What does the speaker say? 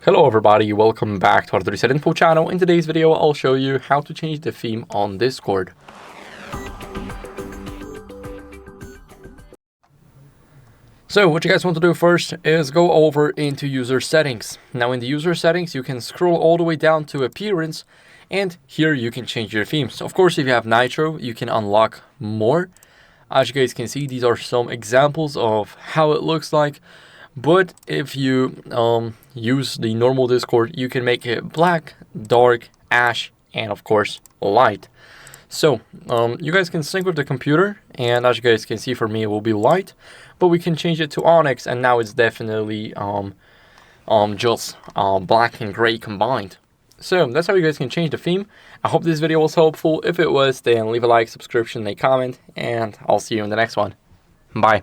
Hello everybody, welcome back to HardReset.Info channel. In today's video, I'll show you how to change the theme on Discord. So what you guys want to do first is go over into user settings. Now in the user settings, you can scroll all the way down to appearance, and here you can change your themes. Of course, if you have Nitro, you can unlock more. As you guys can see, these are some examples of how it looks like. But if you use the normal Discord, you can make it black, dark, ash, and of course light. So you guys can sync with the computer, and as you guys can see, for me it will be light, but we can change it to Onyx, and now it's definitely just black and gray combined. So that's how you guys can change the theme. I hope this video was helpful. If it was, then leave a like, subscription, and a comment, and I'll see you in the next one. Bye.